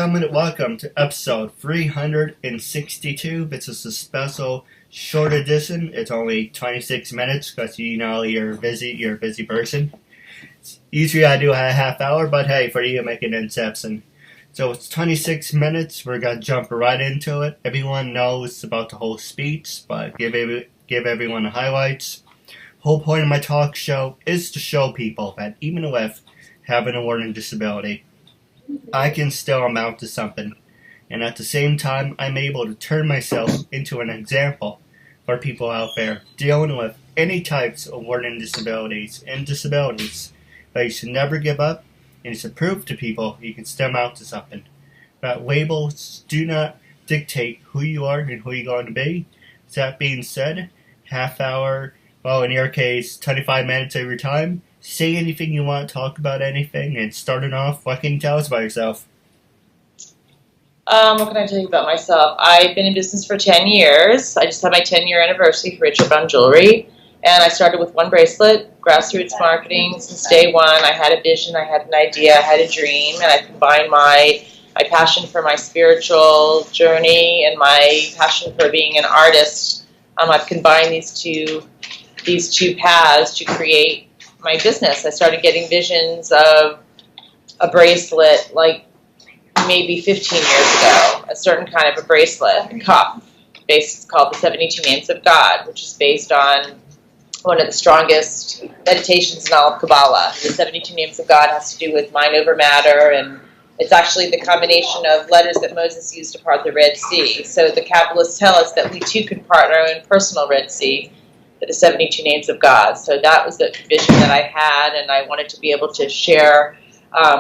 gentlemen, welcome to episode 362. This is a special short edition. It's only 26 minutes because you're a busy person. Usually I do a half hour, but hey, for you, make an inception. So it's 26 minutes. We're going to jump right into it. Everyone knows about the whole speech, but give everyone the highlights. Whole point of my talk show is to show people that even with having a learning disability, I can still amount to something, and at the same time, I'm able to turn myself into an example for people out there dealing with any types of learning disabilities and disabilities. But you should never give up, and you should prove to people you can still amount to something. That labels do not dictate who you are and who you're going to be. That being said, half hour, well, in your case, 25 minutes of your time. Say anything you want, talk about anything, and starting off, what can you tell us about yourself? What can I tell you about myself? I've been in business for 10 years. I just had my 10-year anniversary for Richard Brown Jewelry, and I started with one bracelet, grassroots marketing. Since day one, I had a vision, I had an idea, I had a dream, and I combined my passion for my spiritual journey and my passion for being an artist. I've combined these two paths to create my business. I started getting visions of a bracelet like maybe 15 years ago, a certain kind of a bracelet, a cuff, it's called the 72 Names of God, which is based on one of the strongest meditations in all of Kabbalah. The 72 Names of God has to do with mind over matter, and it's actually the combination of letters that Moses used to part the Red Sea. So the Kabbalists tell us that we too can part our own personal Red Sea, the 72 Names of God. So that was the vision that I had, and I wanted to be able to share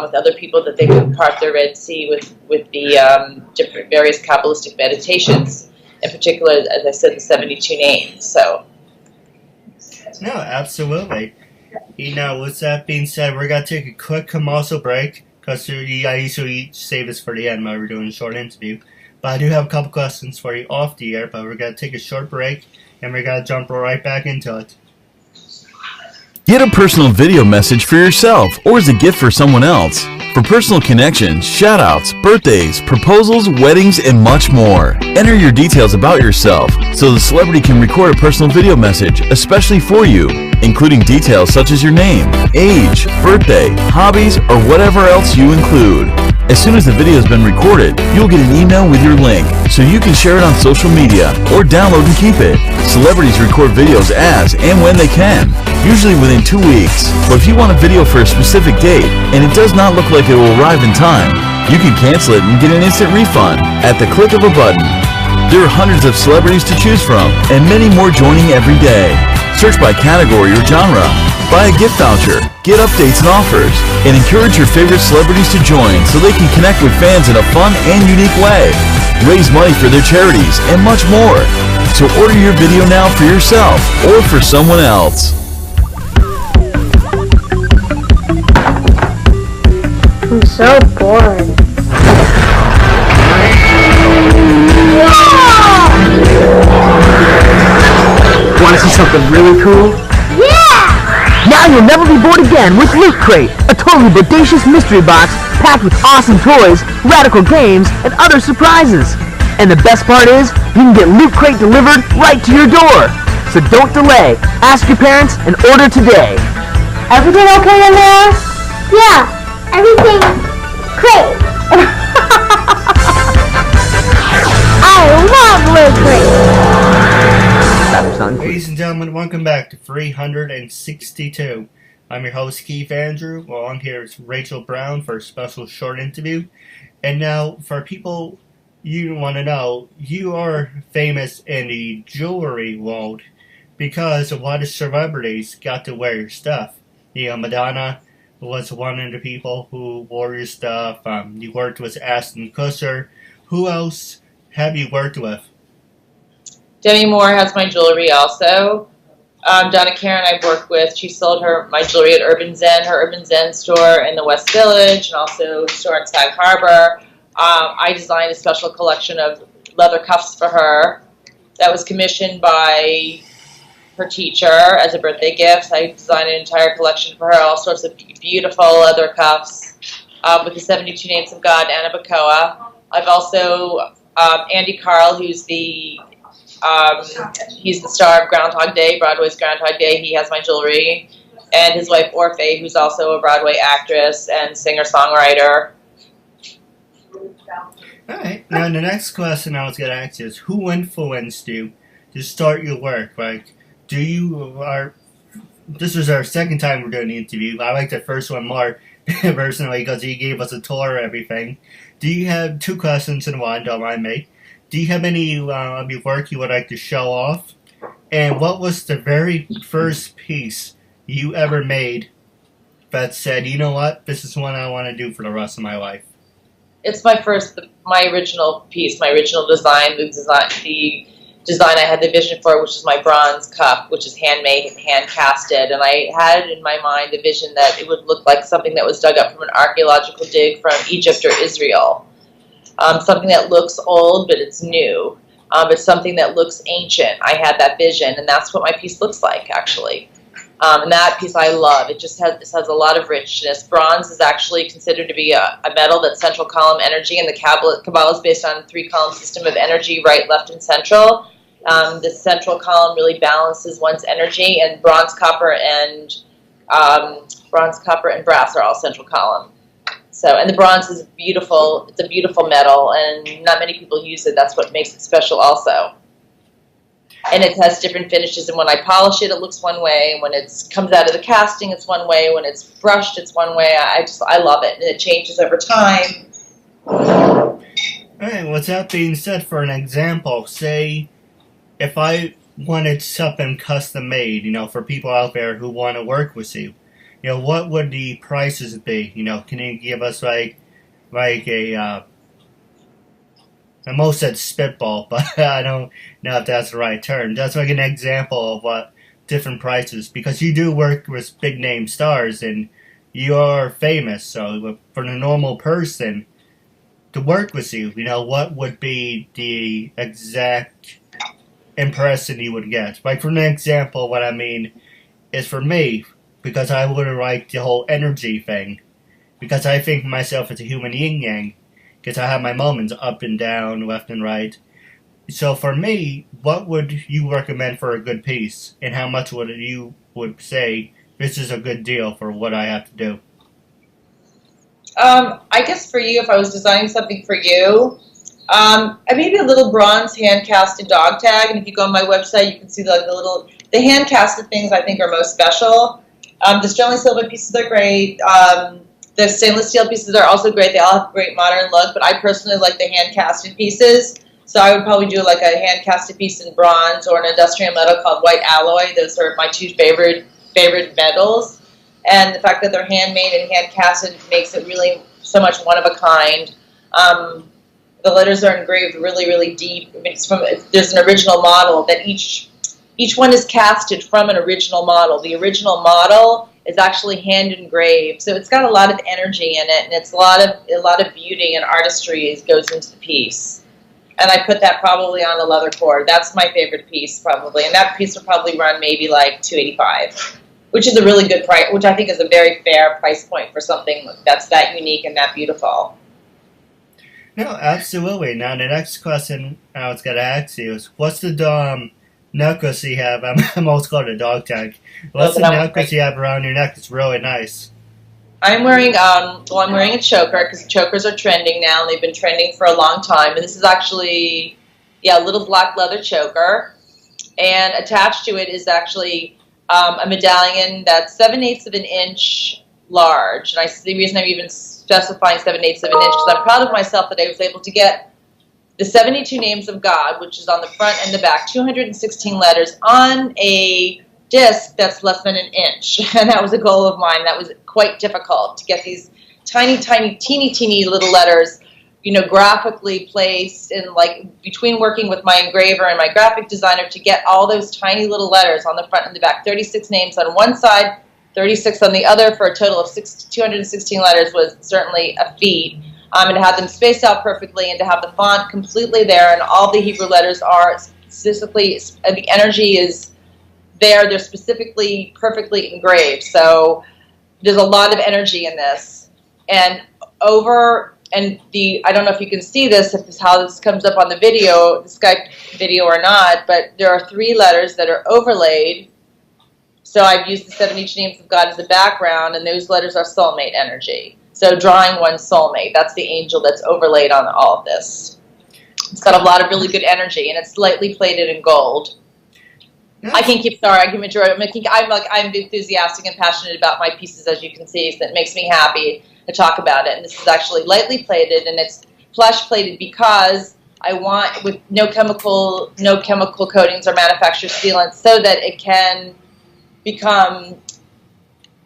with other people that they could part their Red Sea with the different various Kabbalistic meditations, in particular, as I said, the 72 names. So. No, absolutely. With that being said, we're going to take a quick commercial break, because I usually save this for the end while we're doing a short interview. But I do have a couple questions for you off the air, but we're going to take a short break, and we're going to jump right back into it. Get a personal video message for yourself or as a gift for someone else. For personal connections, shoutouts, birthdays, proposals, weddings, and much more. Enter your details about yourself so the celebrity can record a personal video message especially for you, including details such as your name, age, birthday, hobbies, or whatever else you include. As soon as the video has been recorded, you'll get an email with your link so you can share it on social media or download and keep it. Celebrities record videos as and when they can, usually within 2 weeks. But if you want a video for a specific date and it does not look like it will arrive in time, you can cancel it and get an instant refund at the click of a button. There are hundreds of celebrities to choose from and many more joining every day. Search by category or genre, buy a gift voucher, get updates and offers, and encourage your favorite celebrities to join so they can connect with fans in a fun and unique way. Raise money for their charities and much more. So order your video now for yourself or for someone else. I'm so bored. Want to see something really cool? Yeah! Now you'll never be bored again with Loot Crate, a totally bodacious mystery box packed with awesome toys, radical games, and other surprises. And the best part is, you can get Loot Crate delivered right to your door. So don't delay. Ask your parents and order today. Everything okay in there? Yeah, everything great. I love Loot Crate. Ladies and gentlemen, welcome back to 362. I'm your host, Keith Andrew. Along here is Rachel Brown for a special short interview. And now, for people you want to know, you are famous in the jewelry world because a lot of celebrities got to wear your stuff. Madonna was one of the people who wore your stuff. You worked with Ashton Kutcher. Who else have you worked with? Demi Moore has my jewelry also. Donna Karen I've worked with. She sold my jewelry at Urban Zen, her Urban Zen store in the West Village, and also a store in Sag Harbor. I designed a special collection of leather cuffs for her that was commissioned by her teacher as a birthday gift. I designed an entire collection for her, all sorts of beautiful leather cuffs. with the 72 Names of God, Anabacoa. I've also, Andy Carl, who's he's the star of Groundhog Day, Broadway's Groundhog Day. He has my jewelry. And his wife, Orphe, who's also a Broadway actress and singer-songwriter. All right. Now, the next question I was going to ask you is, who influenced you to start your work? Like, this was our second time we're doing the interview. I like the first one more personally because he gave us a tour of everything. Do you have two questions in one? Don't mind me. Do you have any of your work you would like to show off? And what was the very first piece you ever made that said, you know what, this is one I want to do for the rest of my life? It's my original piece, my original design, the design I had the vision for, which is my bronze cup, which is handmade and hand-casted. And I had in my mind the vision that it would look like something that was dug up from an archaeological dig from Egypt or Israel. Something that looks old, but it's new. It's something that looks ancient. I had that vision, and that's what my piece looks like, actually. And that piece I love. It has a lot of richness. Bronze is actually considered to be a metal that's central column energy, and the Kabbalah is based on a 3-column system of energy, right, left, and central. The central column really balances one's energy, and bronze, copper, and brass are all central column. So, and the bronze is beautiful. It's a beautiful metal, and not many people use it. That's what makes it special, also. And it has different finishes, and when I polish it, it looks one way. And when it comes out of the casting, it's one way. When it's brushed, it's one way. I love it, and it changes over time. All right. With that being said, for an example, say if I wanted something custom made, for people out there who want to work with you, what would the prices be? Can you give us like a I almost said spitball, but I don't know if that's the right term. That's like an example of what different prices, because you do work with big name stars and you're famous. So for the normal person to work with you, what would be the exact impression you would get? Like for an example, what I mean is for me, because I wouldn't like the whole energy thing, because I think myself as a human yin-yang, because I have my moments up and down, left and right. So for me, what would you recommend for a good piece? And how much would you say this is a good deal for what I have to do? I guess for you, if I was designing something for you, maybe a little bronze hand-casted dog tag. And if you go on my website, you can see the hand-casted things I think are most special. The sterling silver pieces are great. The stainless steel pieces are also great. They all have a great modern look, but I personally like the hand-casted pieces. So I would probably do like a hand-casted piece in bronze or an industrial metal called white alloy. Those are my two favorite metals. And the fact that they're handmade and hand-casted makes it really so much one of a kind. The letters are engraved really, really deep. There's an original model that each one is casted from an original model. The original model is actually hand engraved, so it's got a lot of energy in it, and it's a lot of beauty and artistry goes into the piece. And I put that probably on a leather cord. That's my favorite piece probably, and that piece will probably run maybe like $285, which is a really good price, which I think is a very fair price point for something that's that unique and that beautiful. No, absolutely. Now the next question I was going to ask you is, what's the necklace you have? I'm almost called a dog tag. What's the necklace you have around your neck? It's really nice. I'm wearing a choker because chokers are trending now, and they've been trending for a long time. And this is actually, a little black leather choker. And attached to it is actually a medallion that's 7/8 of an inch large. And the reason I'm even specifying 7/8 of an inch because I'm proud of myself that I was able to get the 72 Names of God, which is on the front and the back, 216 letters, on a disc that's less than an inch. And that was a goal of mine. That was quite difficult to get these tiny, teeny little letters, graphically placed, and between working with my engraver and my graphic designer to get all those tiny little letters on the front and the back, 36 names on one side, 36 on the other, for a total of 216 letters was certainly a feat. And to have them spaced out perfectly, and to have the font completely there, and all the Hebrew letters are specifically, the energy is there, they're specifically, perfectly engraved. So there's a lot of energy in this. And over, and I don't know if you can see this, how this comes up on the video, the Skype video or not, but there are 3 letters that are overlaid. So I've used the 70 names of God as a background, and those letters are soulmate energy. So drawing one's soulmate, that's the angel that's overlaid on all of this. It's got a lot of really good energy, and it's lightly plated in gold. I can keep. Sorry, I can enjoy it. I'm enthusiastic and passionate about my pieces, as you can see. So it makes me happy to talk about it. And this is actually lightly plated, and it's flush plated because I want with no chemical coatings or manufacturer sealants, so that it can become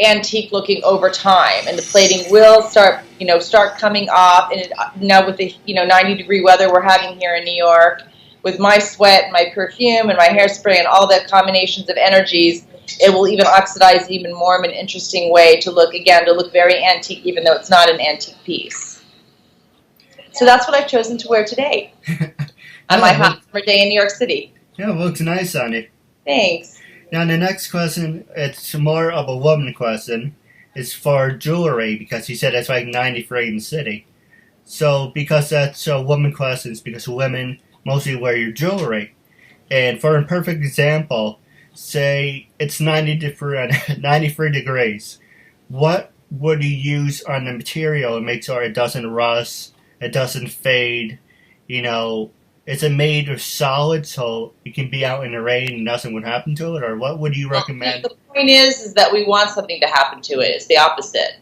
antique looking over time, and the plating will start coming off. And now with the 90-degree weather we're having here in New York, with my sweat and my perfume and my hairspray and all the combinations of energies, it will even oxidize even more in an interesting way to look very antique, even though it's not an antique piece. So that's what I've chosen to wear today on my hot summer day in New York City. Yeah, it looks nice on you. Thanks. Now the next question, it's more of a woman question. It's for jewelry, because you said it's like 93 in the city. So because that's a woman question, it's because women mostly wear your jewelry. And for a perfect example, say it's 93 degrees. What would you use on the material to make sure it doesn't rust, it doesn't fade? Is it made of solid so it can be out in the rain and nothing would happen to it? Or what would you recommend? The point is that we want something to happen to it. It's the opposite.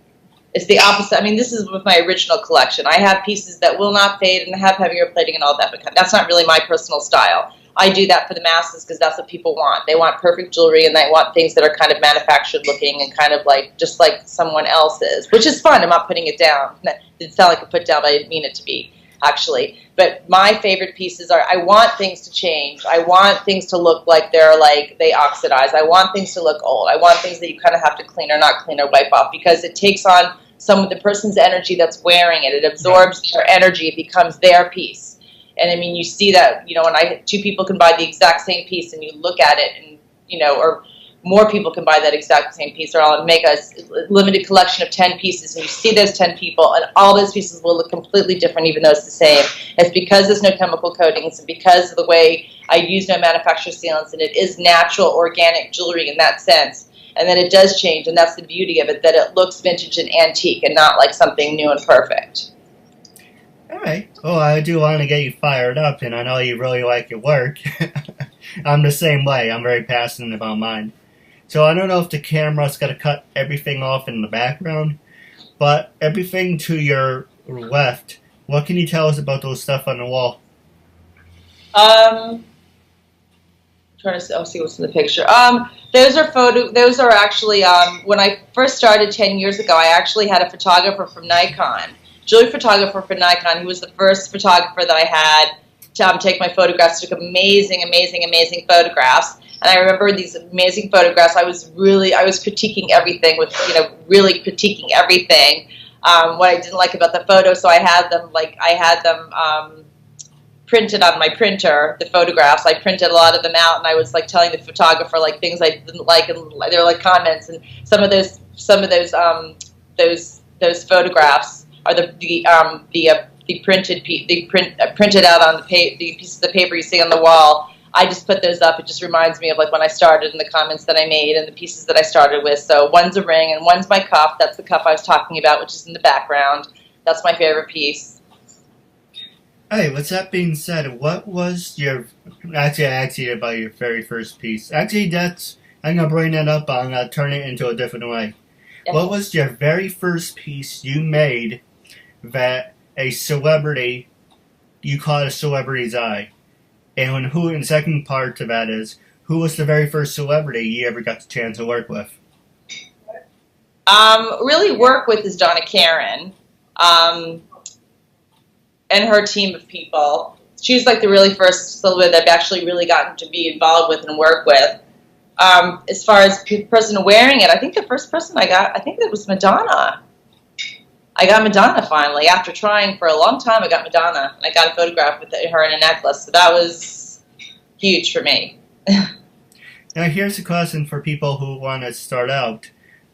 It's the opposite. I mean, this is with my original collection. I have pieces that will not fade and have heavier plating and all that, but that's not really my personal style. I do that for the masses because that's what people want. They want perfect jewelry, and they want things that are kind of manufactured looking and kind of just like someone else's, which is fun. I'm not putting it down. It didn't sound like a put down, but I didn't mean it to be, actually. But my favorite pieces are, I want things to change. I want things to look like they oxidize. I want things to look old. I want things that you kind of have to clean or not clean or wipe off, because it takes on some of the person's energy that's wearing it. It absorbs their energy. It becomes their piece. And I mean, you see that, when 2 people can buy the exact same piece, and you look at it, and, or more people can buy that exact same piece, or I'll make a limited collection of 10 pieces, and you see those 10 people, and all those pieces will look completely different, even though it's the same. It's because there's no chemical coatings, and because of the way I use no manufacturer sealants, and it is natural, organic jewelry in that sense. And then it does change, and that's the beauty of it, that it looks vintage and antique and not like something new and perfect. All right. Well, I do want to get you fired up, and I know you really like your work. I'm the same way. I'm very passionate about mine. So I don't know if the camera's going to cut everything off in the background, but everything to your left, what can you tell us about those stuff on the wall? Trying to see what's in the picture. Those are actually, when I first started 10 years ago, I actually had a photographer from Nikon, jewelry photographer for Nikon. He was the first photographer that I had to take my photographs. Took amazing photographs. And I remember these amazing photographs. I was critiquing everything really critiquing everything. What I didn't like about the photo, so I had them printed on my printer, the photographs. I printed a lot of them out, and I was telling the photographer things I didn't like, and they were comments. And some of those photographs are printed out on the pieces of paper you see on the wall. I just put those up. It just reminds me of when I started, and the comments that I made and the pieces that I started with. So one's a ring and one's my cuff. That's the cuff I was talking about, which is in the background. That's my favorite piece. Hey, with that being said, what was actually I asked you about your very first piece. Actually, I'm going to bring that up, but I'm going to turn it into a different way. Yes. What was your very first piece you made that a celebrity, you caught a celebrity's eye? And the second part to that is, who was the very first celebrity you ever got the chance to work with? Really work with is Donna Karen. And her team of people. She's the really first celebrity that I've actually really gotten to be involved with and work with. As far as the person wearing it, I think the first person it was Madonna. I got Madonna finally. After trying for a long time, I got Madonna. And I got a photograph with her in a necklace. So that was huge for me. Now here's a question for people who want to start out.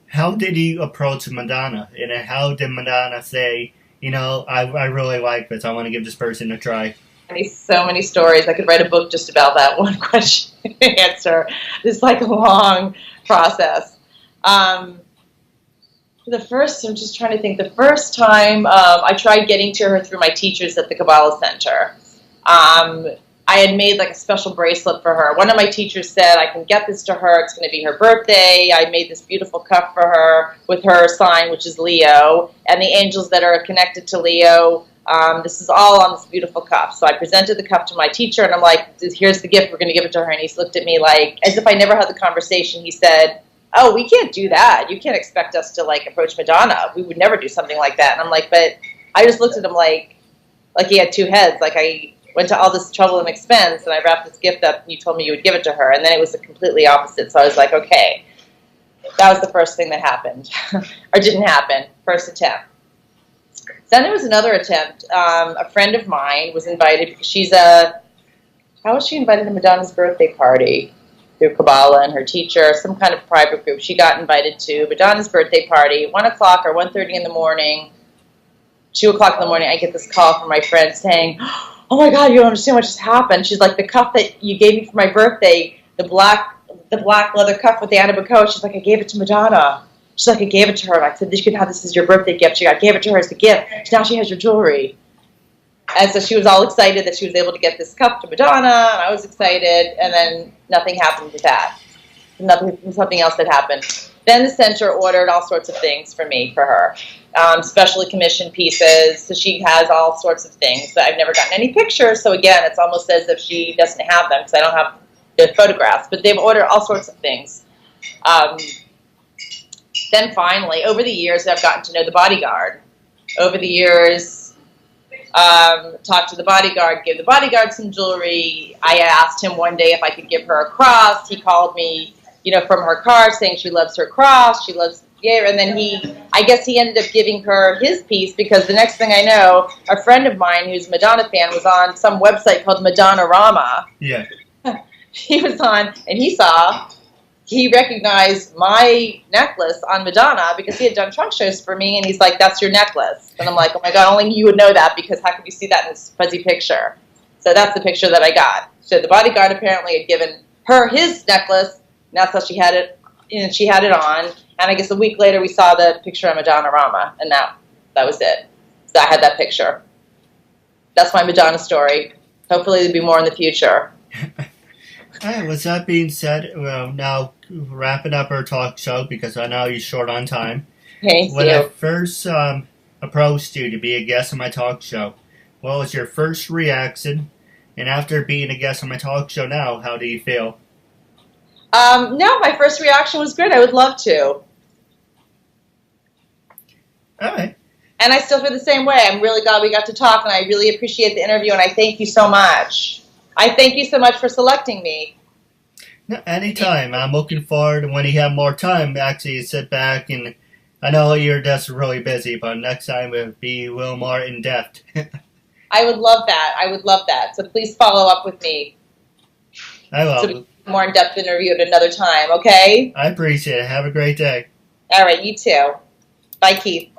How did you approach Madonna? And how did Madonna say, I really like this. I want to give this person a try. So many stories. I could write a book just about that one question and answer. It's like a long process. I'm just trying to think. The first time I tried getting to her through my teachers at the Kabbalah Center. I had made like a special bracelet for her. One of my teachers said, I can get this to her. It's going to be her birthday. I made this beautiful cuff for her with her sign, which is Leo, and the angels that are connected to Leo. This is all on this beautiful cuff. So I presented the cuff to my teacher, and I'm like, here's the gift. We're going to give it to her. And he looked at me like, as if I never had the conversation. He said, oh, we can't do that. You can't expect us to like approach Madonna. We would never do something like that. And I'm like, but I just looked at him like he had two heads. Like I went to all this trouble and expense, and I wrapped this gift up, and you told me you would give it to her. And then it was the completely opposite. So I was like, okay, that was the first thing that happened. Or didn't happen. First attempt. Then there was another attempt. A friend of mine was invited because how was she invited to Madonna's birthday party? Through Kabbalah and her teacher, some kind of private group. She got invited to Madonna's birthday party, 1 o'clock or 1:30 in the morning. 2 o'clock in the morning, I get this call from my friend saying, oh my God, you don't understand what just happened. She's like, the cuff that you gave me for my birthday, the black leather cuff with the Anna Baco, she's like, I gave it to Madonna. She's like, I gave it to her. I said, you can have this as your birthday gift. I gave it to her as a gift. Now she has your jewelry. And so she was all excited that she was able to get this cuff to Madonna, and I was excited, and then nothing happened with that. Something else that happened. Then the center ordered all sorts of things for her. Specially commissioned pieces, so she has all sorts of things. But I've never gotten any pictures, so again, it's almost as if she doesn't have them, because I don't have the photographs. But they've ordered all sorts of things. Then finally, over the years, I've gotten to know the bodyguard. Over the years, talked to the bodyguard, gave the bodyguard some jewelry. I asked him one day if I could give her a cross. He called me, from her car saying she loves her cross, she loves, and then I guess he ended up giving her his piece, because the next thing I know, a friend of mine who's a Madonna fan was on some website called Madonna-rama. Yeah. He was on, and he recognized my necklace on Madonna because he had done trunk shows for me, and he's like, that's your necklace. And I'm like, oh my God, only you would know that, because how could you see that in this fuzzy picture? So that's the picture that I got. So the bodyguard apparently had given her his necklace, and that's how she had it, and she had it on. And I guess a week later we saw the picture of Madonna-rama, and that was it. So I had that picture. That's my Madonna story. Hopefully there'll be more in the future. All right, with that being said, well, now wrapping up our talk show, because I know you're short on time. Thank when you. I first approached you to be a guest on my talk show, what was your first reaction? And after being a guest on my talk show now, how do you feel? No, my first reaction was good. I would love to. All right. And I still feel the same way. I'm really glad we got to talk, and I really appreciate the interview, and I thank you so much. I thank you so much for selecting me. No, anytime. I'm looking forward to when you have more time, actually, to sit back, and I know you're just really busy, but next time it'll be a little more in-depth. I would love that. I would love that. So please follow up with me. I will. So more in-depth interview at another time, okay? I appreciate it. Have a great day. All right, you too. Bye, Keith.